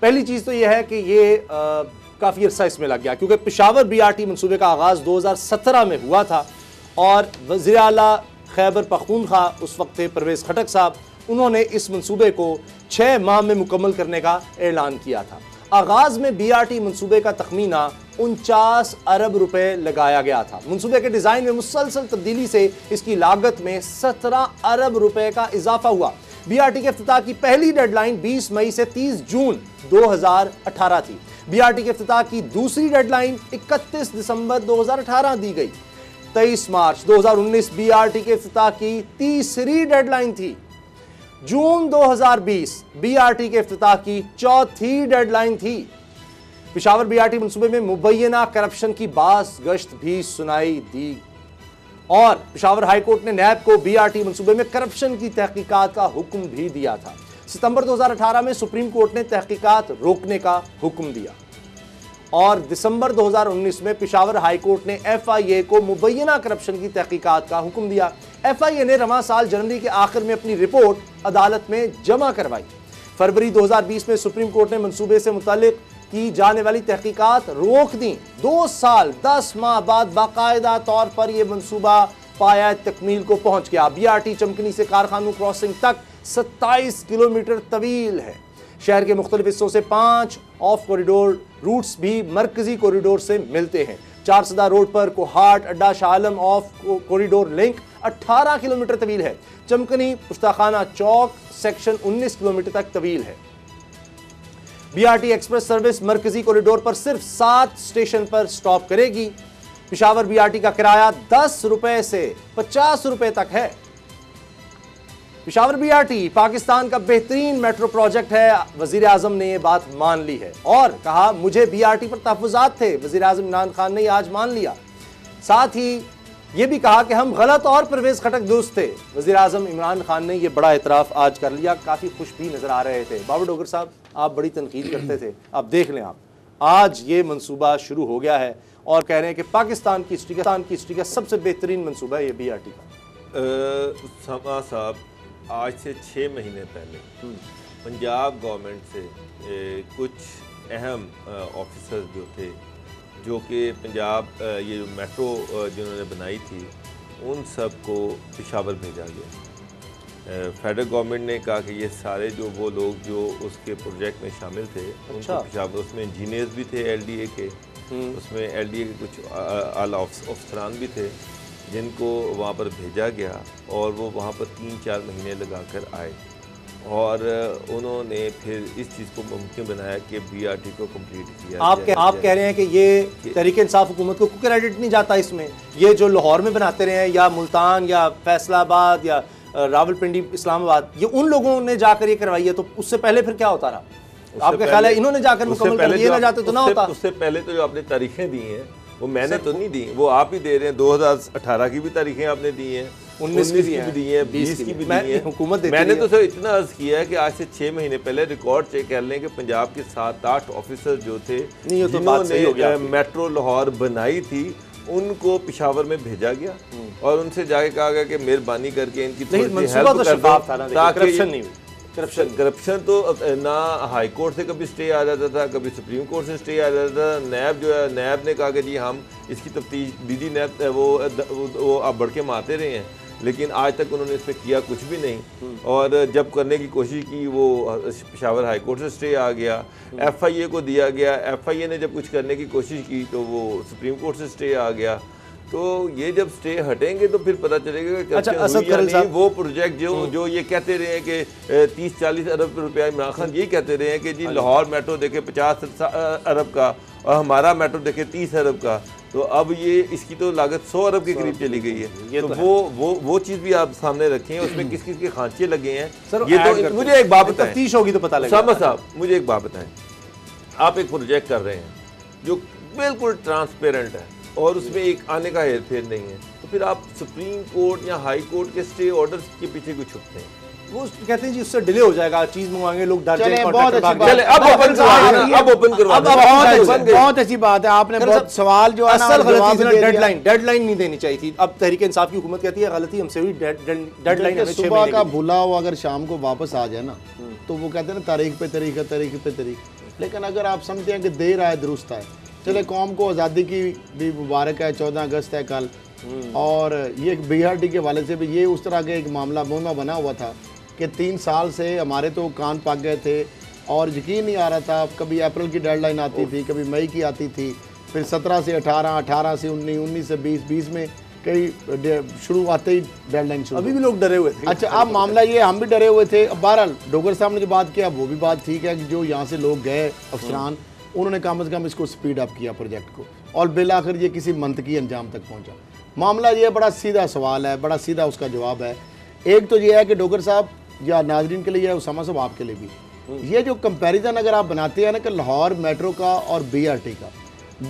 पहली चीज़ तो यह है कि ये काफ़ी अरसा इसमें लग गया, क्योंकि पेशावर BRT मनसूबे का आगाज़ 2017 में हुआ था, और वज़ीर आला खैबर पख्तूनख्वा उस वक्त थे परवेज़ खटक साहब, उन्होंने इस मंसूबे को 6 माह में मुकम्मल करने का ऐलान किया था। आगाज में बीआरटी मंसूबे का तखमीना 49 अरब रुपए लगाया गया था। मंसूबे के डिजाइन में मुसलसल तब्दीली से इसकी लागत में 17 अरब रुपए का इजाफा हुआ। बीआरटी के इफ्तिताह की पहली डेडलाइन 20 मई से 30 जून 2018 थी। बीआरटी के इफ्तिताह की दूसरी डेडलाइन 31 दिसंबर 2018 दी गई। 23 मार्च 2019 बीआरटी के इफ्तिताह की तीसरी डेडलाइन थी। जून 2020 बीआरटी के इफ्तिताह की चौथी डेडलाइन थी। पेशावर बीआरटी मंसूबे में मुबैना करप्शन की बास गश्त भी सुनाई दी और पेशावर हाईकोर्ट ने नैब को बीआरटी मंसूबे में करप्शन की तहकीकात का हुक्म भी दिया था। सितंबर 2018 में सुप्रीम कोर्ट ने तहकीकात रोकने का हुक्म दिया और दिसंबर 2019 में पेशावर हाईकोर्ट ने एफआईए को मुबैना करप्शन की तहकीकात का हुक्म दिया। एफआईए ने रवां साल जनवरी के आखिर में अपनी रिपोर्ट अदालत में जमा करवाई। फरवरी 2020 में सुप्रीम कोर्ट ने मंसूबे से मुतालिक की जाने वाली तहकीकात रोक दी। 2 साल 10 माह बाद बाकायदा तौर पर यह मंसूबा पाया तकमील को पहुंच गया। बीआरटी चमकनी से कारखानों क्रॉसिंग तक 27 किलोमीटर तवील है। शहर के मुख्तलिफ हिस्सों से 5 ऑफ कॉरिडोर रूट्स भी मरकजी कॉरिडोर से मिलते हैं। चारसदा रोड पर कोहाट अड्डा Shah Alam of corridor link 18 kilometre तवील है। चमकनी पुश्ताखाना चौक सेक्शन 19 किलोमीटर तक तवील है। बीआरटी एक्सप्रेस सर्विस मरकजी कॉरिडोर पर सिर्फ 7 स्टेशन पर स्टॉप करेगी। पेशावर बीआरटी का किराया 10 रुपए से 50 रुपए तक है। पेशावर बीआरटी पाकिस्तान का बेहतरीन मेट्रो प्रोजेक्ट है। वजीर आजम ने यह बात मान ली है और कहा मुझे बीआरटी पर तहफ़्फ़ुज़ात थे। वजीर आजम इमरान खान ने आज मान लिया। साथ ही यह भी कहा कि हम गलत और परवेज खटक दोस्त थे। वजीर आजम इमरान खान ने यह बड़ा एतराफ़ आज कर लिया। काफ़ी खुश भी नज़र आ रहे थे। बाबर डोगर साहब, आप बड़ी तनकीद करते थे, अब देख लें आप आज ये मंसूबा शुरू हो गया है और कह रहे हैं कि पाकिस्तान की हिस्ट्री का सबसे बेहतरीन मंसूबा है ये बीआरटी का।
समा साहब, आज से 6 महीने पहले पंजाब गवर्नमेंट से कुछ अहम ऑफिसर्स जो थे, जो कि पंजाब ये मेट्रो जिन्होंने बनाई थी, उन सब को पेशावर भेजा गया। फेडरल गवर्नमेंट ने कहा कि ये सारे जो वो लोग जो उसके प्रोजेक्ट में शामिल थे उनको पेशावर, उसमें इंजीनियर्स भी थे एलडीए के, उसमें एलडीए के कुछ आला अफसरान भी थे जिनको वहाँ पर भेजा गया और वो वहाँ पर 3-4 महीने लगा कर आए और उन्होंने फिर इस चीज़ को मुमकिन बनाया कि बीआरटी को कंप्लीट किया।
आप कह रहे हैं कि ये तहरीक इंसाफ हुकूमत को क्रेडिट नहीं जाता इसमें? ये जो लाहौर में बनाते रहे हैं या मुल्तान या फैसलाबाद या रावलपिंडी इस्लामाबाद, ये उन लोगों ने जाकर ये करवाई है, तो उससे पहले फिर क्या होता रहा? आपके ख्याल है इन्होंने जाकर मुकम्मल कर दिया ना जाते तो ना होता?
उससे पहले तो जो आपने तारीखें दी हैं वो मैंने तो नहीं दी, वो आप ही दे रहे हैं। 2018 की भी तारीखें आपने दी हैं, 19 की भी दी हैं, 20 की भी दी हैं।
हुकूमत
मैंने तो सर इतना अर्ज किया है कि आज से 6 महीने पहले रिकॉर्ड चेक कर लें कि पंजाब के 7-8 ऑफिसर जो थे जिन्होंने मेट्रो लाहौर बनाई थी उनको पेशावर में भेजा गया और उनसे जाके कहा गया कि मेहरबानी करके इनकी थोड़ी हेल्प कर दो ताकि करप्शन तो ना हाई कोर्ट से कभी स्टे आ जाता था, कभी सुप्रीम कोर्ट से स्टे आ जाता था। नैब जो है, नैब ने कहा कि जी हम इसकी तफ्तीश डीजी नैब वो आप बढ़ के मारते रहे हैं, लेकिन आज तक उन्होंने इस पर किया कुछ भी नहीं। और जब करने की कोशिश की वो पेशावर हाई कोर्ट से स्टे आ गया, एफआईए को दिया गया, एफआईए ने जब कुछ करने की कोशिश की तो वो सुप्रीम कोर्ट से स्टे आ गया। तो ये जब स्टे हटेंगे तो फिर पता चलेगा कि अच्छा, वो प्रोजेक्ट जो ये कहते रहे हैं कि 30-40 अरब रुपया, इमरान खान यही कहते रहे हैं कि जी लाहौर मेट्रो देखे 50 अरब का और हमारा मेट्रो देखे 30 अरब का, तो अब ये इसकी तो लागत 100 अरब के करीब चली गई है। ये तो वो चीज़ भी आप सामने रखें, उसमें किस किस के खांचे लगे हैं। ये तो मुझे एक बात बताएं, तफ्तीश होगी तो पता लगेगा। साहब मुझे एक बात बताएं, आप एक प्रोजेक्ट कर रहे हैं जो बिल्कुल ट्रांसपेरेंट है और उसमें एक आने का हेर फेर नहीं है, तो फिर आप सुप्रीम कोर्ट या हाई कोर्ट के स्टे ऑर्डर के पीछे क्यों छुपते हैं?
वो कहते हैं जी उससे डिले हो जाएगा, चीज मंगवाएंगे लोग, डर जाएंगे।
बहुत अच्छी बात
है, अब ओपन करवा
बहुत अच्छी बात है। आपने बहुत सवाल जो है ना,
डेडलाइन नहीं देनी चाहिए थी। अब तहरीक इंसाफ की हुकूमत कहती है गलती हमसे हुई, डेडलाइन
सुबह का भुला हुआ अगर शाम को वापस आ जाए ना तो वो कहते हैं ना तारीख पे तारीख। लेकिन अगर आप समझते हैं कि देर आए दुरुस्त आए, चले कौम को आज़ादी की भी मुबारक है, 14 अगस्त है कल, और ये बीआरटी के वाले से भी ये उस तरह का एक मामला बना हुआ था कि 3 साल से हमारे तो कान पक गए थे और यकीन नहीं आ रहा था। कभी अप्रैल की डेडलाइन आती थी, कभी मई की आती थी, फिर 17 से 18, 18 से 19, 19 से 20, 20 में कई शुरू आते ही डेडलाइन शुरू।
अभी भी लोग डरे हुए थे।
अच्छा, अब मामला ये, हम भी डरे हुए थे। अब बहरहाल डोगर साहब ने जो बात किया वो भी बात ठीक है कि जो यहाँ से लोग गए अफसरान, उन्होंने कम से कम इसको स्पीड अप किया प्रोजेक्ट को, और बिल आखिर ये किसी मंतकी अंजाम तक पहुँचा। मामला ये बड़ा सीधा सवाल है, बड़ा सीधा उसका जवाब है। एक तो ये है कि डोगर साहब या नाजरीन के लिए या उसामा साहब आपके लिए भी, ये जो कंपैरिजन अगर आप बनाते हैं ना कि लाहौर मेट्रो का और BRT का,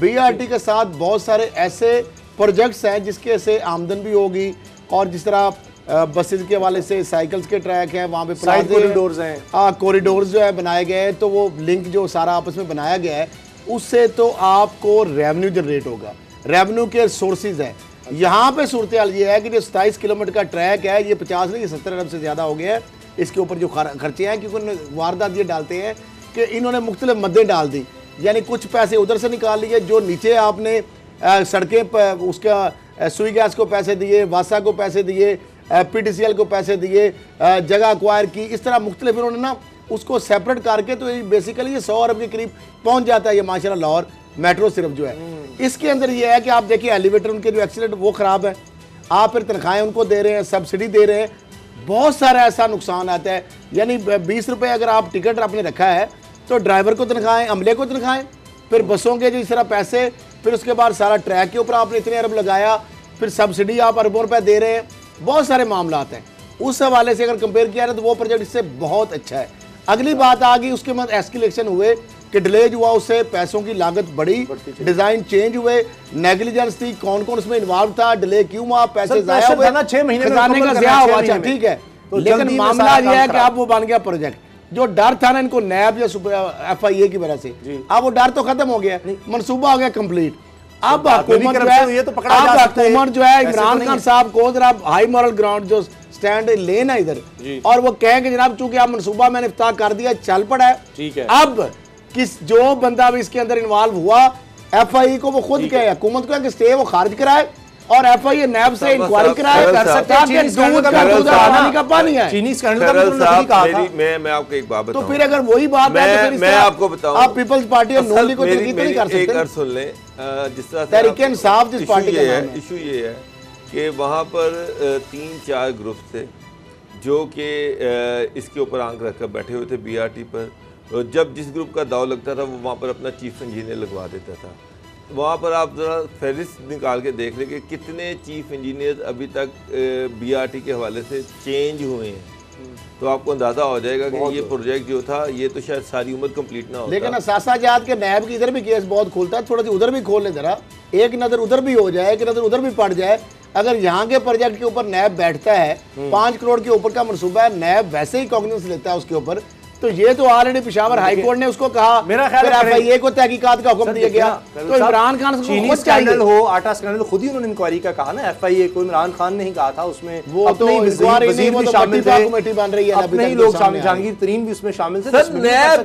BRT के साथ बहुत सारे ऐसे प्रोजेक्ट्स हैं जिसके से आमदन भी होगी, और जिस तरह बसेस के हवाले से साइकिल्स के ट्रैक हैं, वहाँ पे
साइड कॉरिडोर्स हैं,
कॉरिडोर्स जो है बनाए गए हैं, तो वो लिंक जो सारा आपस में बनाया गया है, उससे तो आपको रेवेन्यू जनरेट होगा, रेवेन्यू के सोर्सेज हैं। यहाँ पे सूरत हाल ये है कि जो 27 किलोमीटर का ट्रैक है, ये 50 नहीं 70 अरब से ज़्यादा हो गया है। इसके ऊपर जो खर्चे हैं, क्योंकि उन्होंने वारदात ये डालते हैं कि इन्होंने मुख्तलिफ मद्दें डाल दी, यानी कुछ पैसे उधर से निकाल लिए, जो नीचे आपने सड़कें पर उसका सुई गैस को पैसे दिए, वासा को पैसे दिए, PTCL को पैसे दिए, जगह अक्वायर की, इस तरह मुख्तलिफ इन्होंने ना उसको सेपरेट करके, तो बेसिकली ये 100 अरब के करीब पहुंच जाता है ये माशाल्लाह लाहौर मेट्रो सिर्फ जो है। इसके अंदर ये है कि आप देखिए एलिवेटर उनके जो एक्सीलेंट वो ख़राब है, आप फिर तनख्वाहें उनको दे रहे हैं, सब्सिडी दे रहे हैं, बहुत सारा ऐसा नुकसान आता है। यानी 20 रुपये अगर आप टिकट आपने रखा है तो ड्राइवर को तनख्वाहें, अमले को तनख्वाहें, फिर बसों के जो इस तरह पैसे, फिर उसके बाद सारा ट्रैक के ऊपर आपने इतने अरब लगाया, फिर सब्सिडी आप अरबों रुपये दे रहे हैं, बहुत सारे मामला आते हैं। उस हवाले से अगर कंपेयर किया जाए तो वो प्रोजेक्ट इससे बहुत अच्छा है। अगली बात आ गई, उसके बाद एस्केलेशन हुए कि डिलेज हुआ, उससे पैसों की लागत बढ़ी, डिजाइन चेंज हुए, नेग्लिजेंस थी, कौन कौन उसमें इन्वॉल्व था, डिले क्यों हुआ, पैसे ज़ाया हुए,
6 महीने
खजाने का ज़ाया हुआ, अच्छा ठीक है। लेकिन मामला यह है कि अब वो बन गया प्रोजेक्ट। जो डर था ना इनको नैब या FIA की वजह से, अब वो डर तो खत्म हो गया, मनसूबा हो गया कंप्लीट। अब हुकूमत जो है इमरान खान साहब को जरा हाई मॉरल ग्राउंड जो स्टैंड लेना इधर, और वो कहें कि जनाब चूंकि आप मनसूबा मैंने इफ्तार कर दिया, चल पड़ा है, ठीक है। अब किस जो बंदा भी इसके अंदर इन्वॉल्व हुआ, FIA को वो खुद कहे, हुकूमत को कि स्टे वो खारिज कराए, और FIA नैब से इंक्वायरी कराए, कर सकते हैं कि दूध का पानी है।
चीनी स्कैंडल का भी नहीं कहा था।
मैं आपको एक बात बताऊं,
तो फिर अगर वही बात है तो फिर
मैं आपको बताऊं,
आप पीपल्स पार्टी और नून लीग को तनकीद नहीं कर सकते।
एक और सुन लें, जिस तरह
तहरीक इंसाफ जिस पार्टी का नाम है,
इशू ये है कि वहाँ पर 3-4 ग्रुप थे जो कि इसके ऊपर आंख रखकर बैठे हुए थे BRT पर। जब जिस ग्रुप का दाव लगता था वो वहाँ पर अपना चीफ इंजीनियर लगवा देता था। वहाँ पर आप ज़रा फहरिस्त निकाल के देख लें कि कितने चीफ इंजीनियर अभी तक BRT के हवाले से चेंज हुए हैं, तो आपको अंदाज़ा हो जाएगा कि ये प्रोजेक्ट जो था ये तो शायद सारी उम्र कंप्लीट ना होता।
लेकिन असासाजात के नैब की इधर भी केस बहुत खुलता है, थोड़ा सी उधर भी खोल ले जरा, एक नज़र उधर भी हो जाए, एक नज़र उधर भी पड़ जाए। अगर यहाँ के प्रोजेक्ट के ऊपर नैब बैठता है, 5 करोड़ के ऊपर का मनसूबा है, नैब वैसे ही कॉग्निजेंस लेता है उसके ऊपर, तो ये तो ऑलरेडी पेशावर हाई कोर्ट ने उसको कहा,
मेरा ख्याल है
FIA को तहकीकात का हुक्म दिया गया, तो इमरान खान
चीनी स्कैंडल हो, आटा स्कैंडल, खुद ही उन्होंने इंक्वायरी का कहा ना, FIA को इमरान खान ने ही कहा था, उसमें
वो तो इंक्वायरी नहीं, वो तो शामिल थे, कमेटी बन रही है,
अपने ही लोग शामिल, जहांगीर तरीन भी उसमें शामिल थे।
सर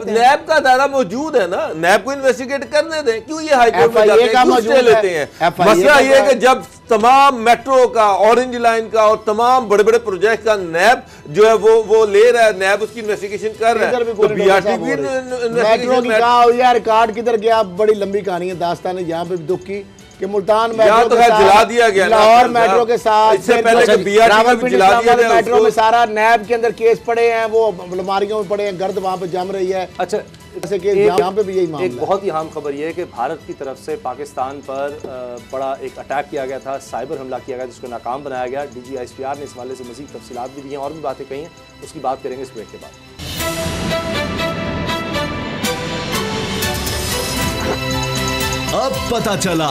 नैब का दायरा मौजूद है ना, नैब को इन्वेस्टिगेट करने दें, क्यों ये हाई कोर्ट में जाते हैं, क्यों स्टे लेते हैं? मसला ये है कि जब तमाम मेट्रो का, ऑरेंज लाइन का और तमाम बड़े बड़े प्रोजेक्ट का नैब जो है वो ले रहा है, नैब उसकी इन्वेस्टिगेशन कर रहा है, तो BRT भी
मेट्रो की कहा यार रिकॉर्ड किधर गया, बड़ी लंबी कहानी है, दास्तान है यहाँ पे दुख की कि मुल्तान मेट्रो
तो जला दिया गया,
लाहौर मेट्रो के साथ,
इससे पहले BRT जला दिया गया,
मेट्रो में सारा नैब के अंदर केस पड़े हैं, वो अलमारियों में पड़े हैं, गर्द वहाँ पे जम रही है।
अच्छा,
यहाँ पे भी यही मामला।
एक बहुत ही अहम खबर यह है कि भारत की तरफ से पाकिस्तान पर बड़ा एक अटैक किया गया था, साइबर हमला किया गया जिसको नाकाम बनाया गया। DG ISPR ने इस हवाले से मज़ीद तफसीलात भी दी हैं और भी बातें कही हैं, उसकी बात करेंगे इस ब्रेक के बाद।
अब पता चला।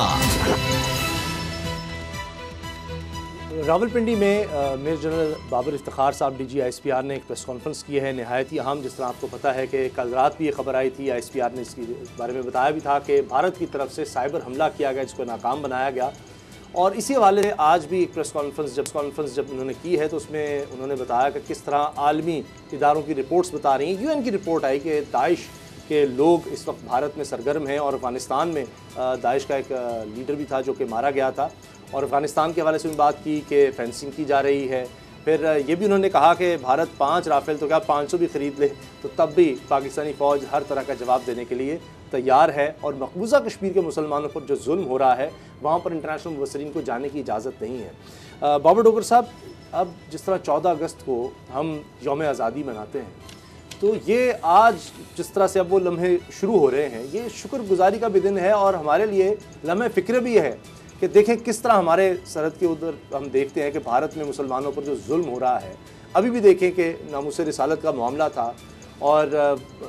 रावलपिंडी में मेजर जनरल बाबर इफ्तिखार साहब DG ISPR ने एक प्रेस कॉन्फ्रेंस की है, नहायत ही अहम। जिस तरह आपको पता है कि कल रात भी ये खबर आई थी, ISPR ने इसके बारे में बताया भी था कि भारत की तरफ से साइबर हमला किया गया जिसको नाकाम बनाया गया। और इसी हवाले से आज भी एक प्रेस कॉन्फ्रेंस जब उन्होंने की है तो उसमें उन्होंने बताया कि किस तरह आलमी इदारों की रिपोर्ट्स बता रही हैं, UN की रिपोर्ट आई कि दाइश के लोग इस वक्त भारत में सरगर्म हैं और अफ़गानिस्तान में दाइश का एक लीडर भी था जो कि मारा गया था। और अफ़गानिस्तान के हवाले से भी बात की कि फेंसिंग की जा रही है फिर ये भी उन्होंने कहा कि भारत 5 राफेल तो क्या 500 भी खरीद ले तो तब भी पाकिस्तानी फ़ौज हर तरह का जवाब देने के लिए तैयार है और मकबूजा कश्मीर के मुसलमानों पर जो जुल्म हो रहा है वहाँ पर इंटरनेशनल मुबसरीन को जाने की इजाज़त नहीं है। बाबर डोगर साहब, अब जिस तरह 14 अगस्त को हम यौम आज़ादी मनाते हैं, तो ये आज जिस तरह से अब वो लम्हे शुरू हो रहे हैं, ये शुक्रगुजारी का भी दिन है और हमारे लिए लम्हे फ़िक्र भी है कि देखें किस तरह हमारे सरहद के उधर हम देखते हैं कि भारत में मुसलमानों पर जो जुल्म हो रहा है। अभी भी देखें कि नामूस रिसालत का मामला था और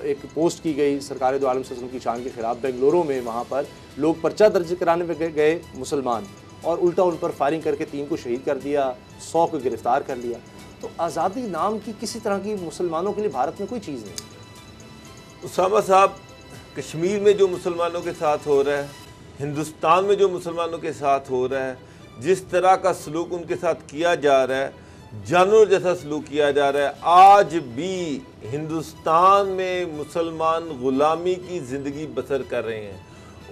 एक पोस्ट की गई सरकार दो आलम सल्लल्लाहु अलैहि वसल्लम की शान के ख़िलाफ़ बेंगलुरु में, वहाँ पर लोग पर्चा दर्ज कराने में गए मुसलमान और उल्टा उन पर फायरिंग करके 3 को शहीद कर दिया, 100 को गिरफ़्तार कर लिया। तो आज़ादी नाम की किसी तरह की मुसलमानों के लिए भारत में कोई चीज़ नहीं।
उसामा साहब, कश्मीर में जो मुसलमानों के साथ हो रहा है, हिंदुस्तान में जो मुसलमानों के साथ हो रहा है, जिस तरह का सलूक उनके साथ किया जा रहा है, जानवर जैसा सलूक किया जा रहा है, आज भी हिंदुस्तान में मुसलमान ग़ुलामी की ज़िंदगी बसर कर रहे हैं।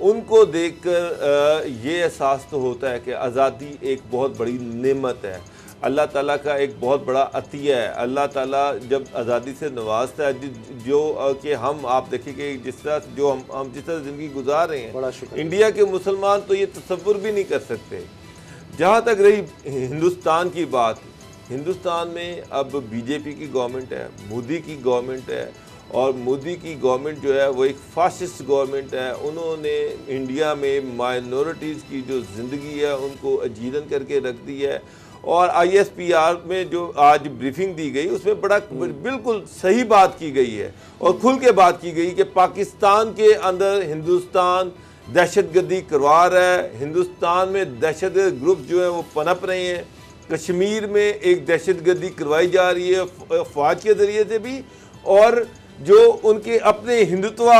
उनको देखकर ये एहसास तो होता है कि आज़ादी एक बहुत बड़ी नेमत है, अल्लाह ताला का एक बहुत बड़ा अतिया है। अल्लाह ताला जब आज़ादी से नवाजता है, जो कि हम आप देखिए कि जिस तरह जो हम जिस तरह ज़िंदगी गुजार रहे हैं,
बड़ा शुक्र।
इंडिया के मुसलमान तो ये तसव्वुर भी नहीं कर सकते। जहाँ तक रही हिंदुस्तान की बात, हिंदुस्तान में अब बीजेपी की गवर्नमेंट है, मोदी की गवर्नमेंट है और मोदी की गवर्नमेंट जो है वो एक फासिस्ट गवर्नमेंट है। उन्होंने इंडिया में माइनॉरिटीज़ की जो ज़िंदगी है उनको अजीरन करके रख दी है। और ISPR में जो आज ब्रीफिंग दी गई उसमें बड़ा बिल्कुल सही बात की गई है और खुल के बात की गई कि पाकिस्तान के अंदर हिंदुस्तान दहशतगर्दी करवा रहा है, हिंदुस्तान में दहशतगर्द ग्रुप जो हैं वो पनप रहे हैं, कश्मीर में एक दहशतगर्दी करवाई जा रही है फ़ौज के ज़रिए से भी, और जो उनके अपने हिंदुत्व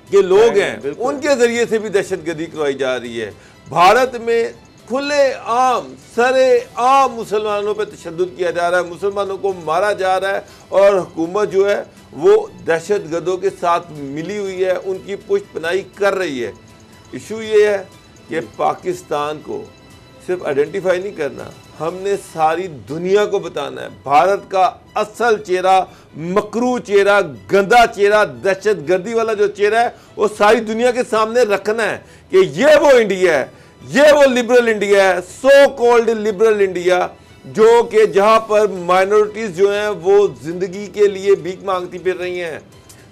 के लोग हैं उनके ज़रिए से भी दहशतगर्दी करवाई जा रही है। भारत में खुले आम सरे आम मुसलमानों पर तशद्दुद किया जा रहा है, मुसलमानों को मारा जा रहा है और हुकूमत जो है वो दहशतगर्दों के साथ मिली हुई है, उनकी पुष्ट पनाही कर रही है। इशू ये है कि पाकिस्तान को सिर्फ आइडेंटिफाई नहीं करना, हमने सारी दुनिया को बताना है भारत का असल चेहरा, मकरू चेहरा, गंदा चेहरा, दहशतगर्दी वाला जो चेहरा है वो सारी दुनिया के सामने रखना है कि ये वो इंडिया है, ये वो लिबरल इंडिया है, सो कॉल्ड लिबरल इंडिया, जो कि जहां पर माइनॉरिटीज जो हैं वो जिंदगी के लिए भीख मांगती फिर रही हैं।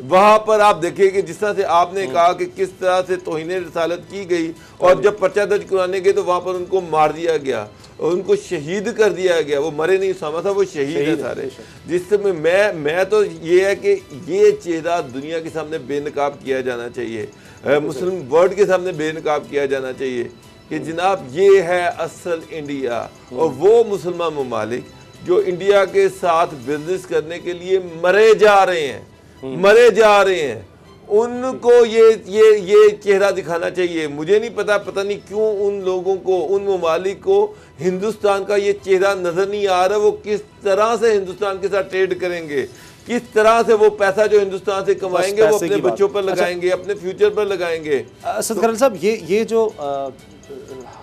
वहां पर आप देखिए कि जिस तरह से आपने कहा कि किस तरह से तौहीन रिसालत की गई और जब पर्चा दर्ज कराने गए तो वहां पर उनको मार दिया गया, उनको शहीद कर दिया गया। वो मरे नहीं सामा था, वो शहीद है सारे। जिसमें मैं तो ये है कि ये चेहरा दुनिया के सामने बेनकाब किया जाना चाहिए, मुस्लिम वर्ल्ड के सामने बेनकाब किया जाना चाहिए कि जनाब ये है असल इंडिया। और वो मुसलमान ममालिक जो इंडिया के साथ बिजनेस करने के लिए मरे जा रहे हैं, उनको ये चेहरा दिखाना चाहिए। मुझे नहीं पता नहीं क्यों उन लोगों को, उन ममालिक को हिंदुस्तान का ये चेहरा नजर नहीं आ रहा। वो किस तरह से हिंदुस्तान के साथ ट्रेड करेंगे, किस तरह से वो पैसा जो हिंदुस्तान से कमाएंगे वो अपने बच्चों पर लगाएंगे, अपने फ्यूचर पर लगाएंगे।
असद खरल साहब, ये जो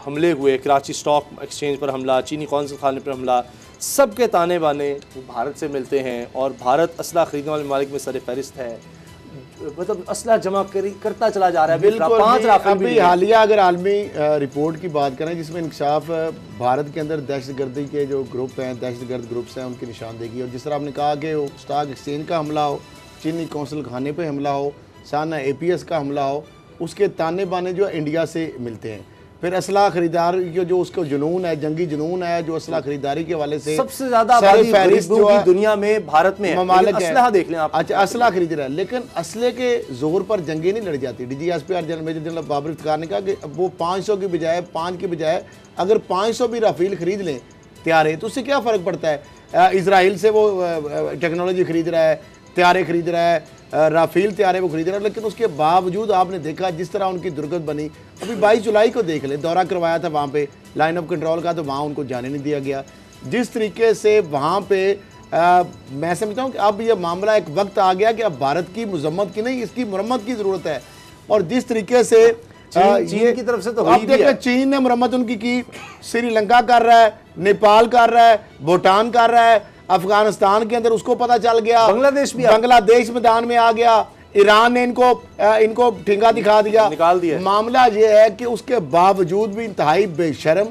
हमले हुए, कराची स्टॉक एक्सचेंज पर हमला, चीनी कौंसल खाने पर हमला, सबके ताने बाने भारत से मिलते हैं और भारत असला खरीदने वाले ममालिक में सर फहरिस्त है, मतलब असला जमा करता चला जा रहा है।
बिल्कुल। अभी हालिया अगर आलमी रिपोर्ट की बात करें जिसमें इंकशाफ भारत के अंदर दहशतगर्दी के जो ग्रुप हैं, दहशतगर्द ग्रुप्स हैं, उनकी निशानदेही, और जिस तरह आपने कहा कि स्टॉक एक्सचेंज का हमला हो, चीनी कौंसल खाने पर हमला हो, साना APS का हमला हो, उसके ताने बाने जो इंडिया से मिलते हैं। फिर असला खरीदार जो उसको जुनून है, जंगी जुनून है, जो असला खरीदारी के वाले से
सबसे ज्यादा फहरिस्त जो है दुनिया में भारत में
ममालिक है।
असला देख लें आप।
अच्छा, असला खरीद रहा है, लेकिन असले के जोर पर जंगें नहीं लड़ी जाती। DGSPR general major general Babar Iftikhar ने कहा कि वो 500 की बजाय 5 की बजाय अगर 500 भी राफेल खरीद लें त्यारे तो उससे क्या फ़र्क पड़ता है। इसराइल से वो टेक्नोलॉजी खरीद रहा है, त्यारे खरीद रहा है, राफेल त्यारे वो खरीद रहा है, लेकिन उसके बावजूद आपने देखा जिस तरह उनकी दुर्गत बनी। अभी 22 जुलाई को देख ले, दौरा करवाया था वहाँ पे लाइन ऑफ कंट्रोल का, तो वहाँ उनको जाने नहीं दिया गया। जिस तरीके से वहाँ पे मैं समझता हूँ कि अब ये मामला एक वक्त आ गया कि अब भारत की मजम्मत की नहीं, इसकी मुरम्मत की ज़रूरत है। और जिस तरीके से
चीन की तरफ से तो
आप देखिए, चीन ने मरम्मत उनकी की, श्रीलंका कर रहा है, नेपाल कर रहा है, भूटान कर रहा है, अफगानिस्तान के अंदर उसको पता चल गया, बांग्लादेश मैदान में आ गया, ईरान ने इनको ठिंगा दिखा दिया,
निकाल दिया।
मामला ये है कि उसके बावजूद भी इंतहाई बेशर्म,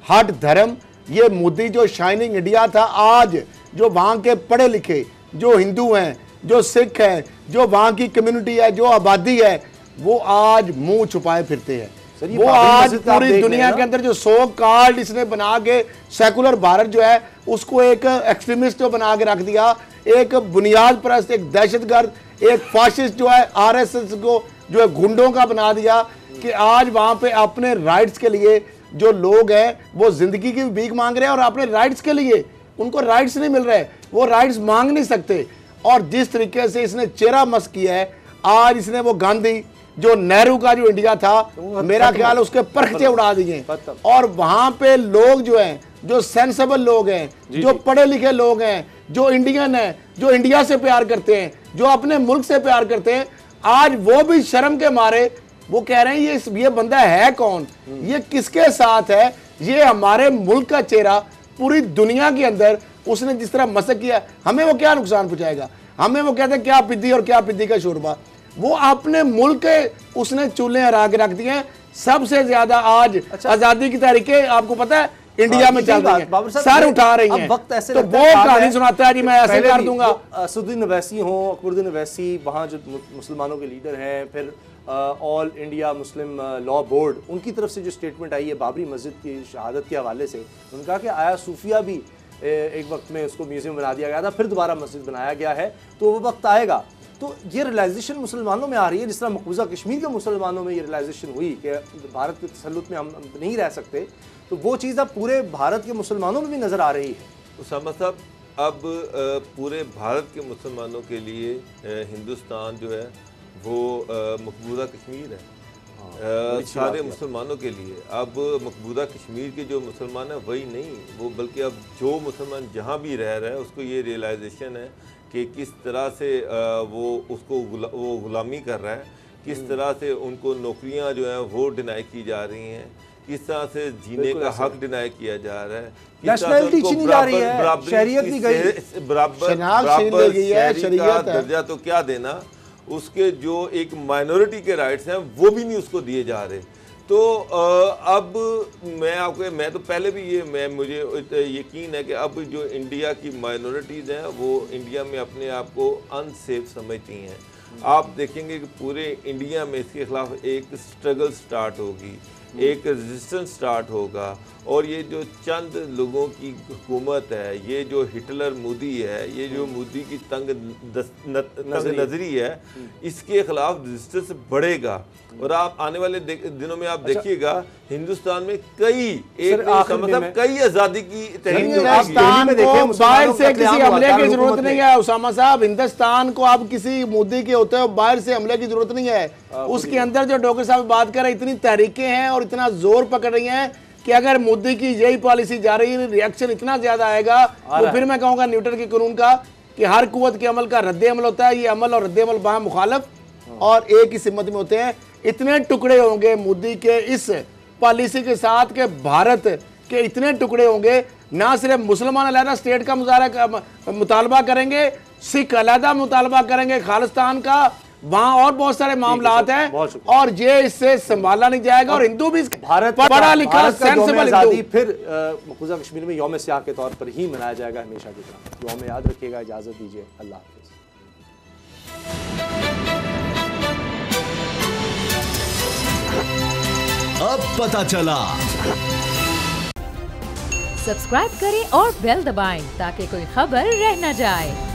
हट धर्म, ये मोदी जो शाइनिंग इंडिया था, आज जो वहां के पढ़े लिखे जो हिंदू हैं, जो सिख हैं, जो वहां की कम्युनिटी है, जो आबादी है, वो आज मुंह छुपाए फिरते हैं। वो आज पूरी दुनिया के अंदर जो सो कार्ड इसने बना के सेकुलर भारत जो है उसको एक एक्सट्रीमिस्ट जो बना के रख दिया, एक बुनियाद परस्त, एक दहशतगर्द, एक फाशिस्ट जो है आरएसएस को जो है गुंडों का बना दिया कि आज वहां पे अपने राइट्स के लिए जो लोग हैं वो जिंदगी की भीख मांग रहे हैं और अपने राइट्स के लिए उनको राइट्स नहीं मिल रहे, वो राइट्स मांग नहीं सकते। और जिस तरीके से इसने चेहरा मस्त किया है, आज इसने वो गांधी जो नेहरू का जो इंडिया था, मेरा ख्याल है उसके पर्चे उड़ा दिए। और वहां पे लोग जो हैं, जो सेंसेबल लोग हैं, जो पढ़े लिखे लोग हैं, जो इंडियन हैं, जो इंडिया से प्यार करते हैं, जो अपने मुल्क से प्यार करते हैं, आज वो भी शर्म के मारे वो कह रहे हैं ये बंदा है कौन, ये किसके साथ है, ये हमारे मुल्क का चेहरा पूरी दुनिया के अंदर उसने जिस तरह मसक किया, हमें वो क्या नुकसान पहुंचाएगा। हमें वो कहते हैं क्या पिद्दी और क्या पिद्दी का शोरबा, वो अपने मुल्क के उसने चूल्हे हरा के रख दिए हैं। सबसे ज्यादा आज आजादी की तारीखें आपको पता है इंडिया में चल रही है, सर उठा रही हैं,
वक्त ऐसे
तो वो कहानी सुनाता है जी मैं ऐसे कर दूंगा।
असदुद्दीन ओवैसी हो, अकबरुद्दीन ओवैसी, वहाँ जो मुसलमानों के लीडर हैं, फिर all India Muslim law board, उनकी तरफ से जो स्टेटमेंट आई है बाबरी मस्जिद की शहादत के हवाले से, उन्होंने कहा कि आया सूफिया भी एक वक्त में उसको म्यूजियम बना दिया गया था, फिर दोबारा मस्जिद बनाया गया है, तो वो वक्त आएगा। तो ये रियलाइजेशन मुसलमानों में आ रही है, जिस तरह मकबूजा कश्मीर के मुसलमानों में ये रियलाइजेशन हुई कि भारत के तसल्लुत में हम नहीं रह सकते, तो वो चीज़ अब पूरे भारत के मुसलमानों में भी नज़र आ रही है।
उसामा साहब, अब पूरे भारत के मुसलमानों के लिए हिंदुस्तान जो है वो मकबूजा कश्मीर है, सारे मुसलमानों के लिए। अब मकबूजा कश्मीर के जो मुसलमान हैं वही नहीं, वो बल्कि अब जो मुसलमान जहाँ भी रह रहा है उसको ये रियलाइजेशन है कि किस तरह से वो उसको वो गुलामी कर रहा है, किस तरह से उनको नौकरियाँ जो हैं वो डिनाई की जा रही हैं, किस तरह से जीने का हक डिनाई किया जा रहा है,
नेशनलिटी छीनी जा रही है, शरीयत भी गई,
बराबर शरीयत का दर्जा तो क्या देना, उसके जो एक माइनॉरिटी के राइट्स हैं वो भी नहीं उसको दिए जा रहे। तो अब मैं तो पहले भी मुझे यकीन है कि अब जो इंडिया की माइनॉरिटीज़ हैं वो इंडिया में अपने आप को अनसेफ समझती हैं। आप देखेंगे कि पूरे इंडिया में इसके खिलाफ एक स्ट्रगल स्टार्ट होगी, एक रेजिस्टेंस स्टार्ट होगा, और ये जो चंद लोगों की हुकूमत है, ये जो हिटलर मोदी है, ये जो मोदी की तंग नजरी है, इसके खिलाफ रेजिस्टेंस बढ़ेगा। और आप आने वाले दिनों में आप देखिएगा हिंदुस्तान में कई आज़ादी की
हिंदुस्तान को बाहर से किसी हमले की जरूरत नहीं है उसामा साहब, हिंदुस्तान को अब किसी मोदी के होते हुए बाहर से हमले की जरूरत नहीं है। उसके अंदर जो डॉक्टर साहब बात कर रहे हैं, इतनी तहरीकें हैं और इतना जोर पकड़ रही हैं कि अगर मोदी की यही पॉलिसी जा रही है, रिएक्शन इतना ज्यादा आएगा, तो फिर मैं कहूँगा न्यूटन के कानून का कि हर कुव्वत के अमल का रद्द अमल होता है, ये अमल और रद्द अमल बाहर मुखालफ और एक ही सिमत में होते हैं। इतने टुकड़े होंगे मोदी के इस पॉलिसी के साथ के भारत के इतने टुकड़े होंगे, ना सिर्फ मुसलमान अलहदा स्टेट का मुतालबा करेंगे, सिख अलहदा मुतालबा करेंगे खालिस्तान का, वहां और बहुत सारे मामलात हैं और ये इससे संभाला नहीं जाएगा। और हिंदू भी
भारत पढ़ा लिखा सेंसिबल हिंदू फिर मकबूजा कश्मीर में यौम सियाह के तौर पर ही मनाया जाएगा हमेशा की तरह। यौम याद रखिएगा, इजाजत दीजिए, अल्लाह हाफिज।
अब पता चला।
सब्सक्राइब करें और बेल दबाएं ताकि कोई खबर रह न जाए।